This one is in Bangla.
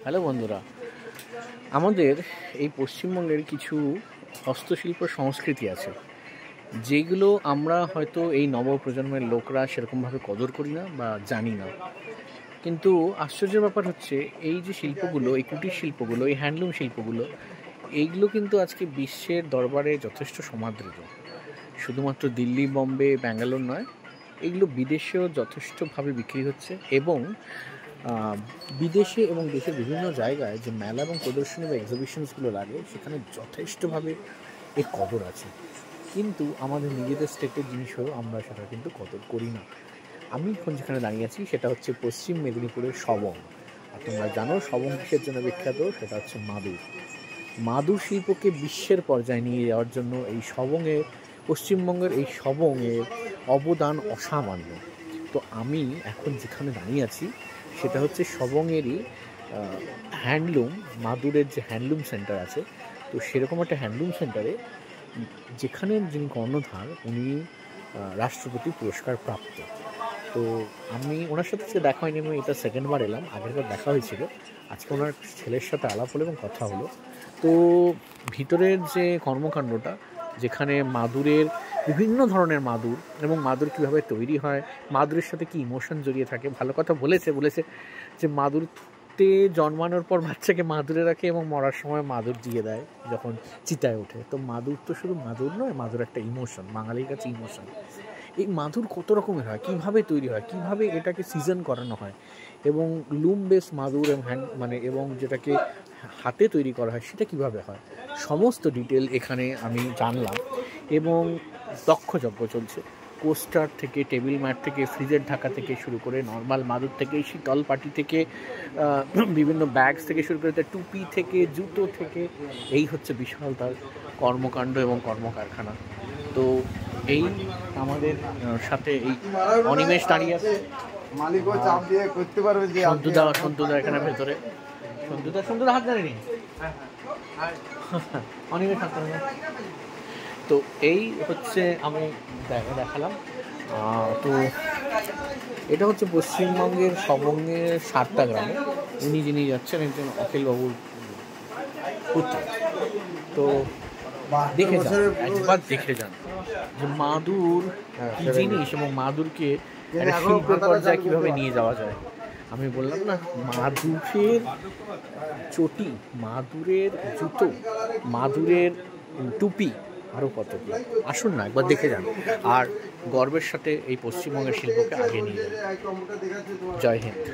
হ্যালো বন্ধুরা, আমাদের এই পশ্চিমবঙ্গের কিছু হস্তশিল্প সংস্কৃতি আছে যেগুলো আমরা হয়তো এই নবপ্রজন্মের লোকরা সেরকমভাবে কদর করি না বা জানি না। কিন্তু আশ্চর্যের ব্যাপার হচ্ছে এই যে শিল্পগুলো, এই কুটির শিল্পগুলো, এই হ্যান্ডলুম শিল্পগুলো, এইগুলো কিন্তু আজকে বিশ্বের দরবারে যথেষ্ট সমাদৃত। শুধুমাত্র দিল্লি, বম্বে, ব্যাঙ্গালোর নয়, এগুলো বিদেশেও যথেষ্টভাবে বিক্রি হচ্ছে এবং বিদেশে এবং দেশের বিভিন্ন জায়গায় যে মেলা এবং প্রদর্শনী বা এক্সিবিশনসগুলো লাগে সেখানে যথেষ্টভাবে এর কদর আছে। কিন্তু আমাদের নিজেদের স্টেটের জিনিসও আমরা সেটা কিন্তু কদর করি না। আমি এখন যেখানে দাঁড়িয়ে আছি সেটা হচ্ছে পশ্চিম মেদিনীপুরের সবং। আর তোমরা জানো সবং কিসের জন্য বিখ্যাত? সেটা হচ্ছে মাদুর। মাদুর শিল্পকে বিশ্বের পর্যায়ে নিয়ে যাওয়ার জন্য এই সবংয়ে, পশ্চিমবঙ্গের এই সবংয়ের অবদান অসামান্য। তো আমি এখন যেখানে দাঁড়িয়ে আছি সেটা হচ্ছে সবংয়েরই হ্যান্ডলুম, মাদুরের যে হ্যান্ডলুম সেন্টার আছে, তো সেরকম একটা হ্যান্ডলুম সেন্টারে যেখানে যিনি কর্ণধার উনি রাষ্ট্রপতি পুরস্কার প্রাপ্ত। তো আমি ওনার সাথে আজকে দেখা হয়নি, আমি এটা সেকেন্ডবার এলাম। আগেরবার দেখা হয়েছিল, আজকে ওনার ছেলের সাথে আলাপ হলো এবং কথা হলো। তো ভিতরের যে কর্মকাণ্ডটা, যেখানে মাদুরের বিভিন্ন ধরনের মাদুর এবং মাদুর কীভাবে তৈরি হয়, মাদুরের সাথে কি ইমোশন জড়িয়ে থাকে, ভালো কথা বলেছে যে মাদুরতে জন্মানোর পর বাচ্চাকে মাদুরে রাখে এবং মরার সময় মাদুর দিয়ে দেয় যখন চিতায় ওঠে। তো মাদুর তো শুধু মাদুর নয়, মাদুর একটা ইমোশন, বাঙালির কাছে ইমোশন। এই মাদুর কত রকমের হয়, কীভাবে তৈরি হয়, কীভাবে এটাকে সিজন করানো হয়, এবং লুম বেস মাদুর এবং এবং যেটাকে হাতে তৈরি করা হয় সেটা কিভাবে হয়, সমস্ত ডিটেল এখানে আমি জানলাম। এবং দক্ষযজ্ঞ চলছে, কোস্টার থেকে, টেবিল ম্যাট থেকে, ফ্রিজের ঢাকা থেকে শুরু করে, নর্মাল মাদুর থেকে, শীতল পাটি থেকে, বিভিন্ন ব্যাগস থেকে শুরু করে, টুপি থেকে, জুতো থেকে, এই হচ্ছে বিশাল তার কর্মকাণ্ড এবং কর্মকারখানা। তো এই আমাদের সাথে এই অনিমেষ দাঁড়িয়ে আছে, সন্তুদা এখানে ভেতরে, সন্তুদা হাত জানেনি, অনিমেষ হাত জানে। তো এই হচ্ছে আমি দেখালাম। তো এটা হচ্ছে পশ্চিমবঙ্গের সবংয়ের 7টা গ্রামে উনি যিনি যাচ্ছেন একজন অখিলবাবুর পুত্র। তো একবার দেখে যান যে মাদুর কি জিনিস এবং মাদুরকে একটা শিল্পের পর্যায়ে কীভাবে নিয়ে যাওয়া যায়। আমি বললাম না, মাদুরের চটি, মাদুরের জুতো, মাদুরের টুপি, আরও কত কি। আসুন না, একবার দেখে যান আর গর্বের সাথে এই পশ্চিমবঙ্গের শিল্পকে আগে নিয়ে যান। জয় হিন্দ।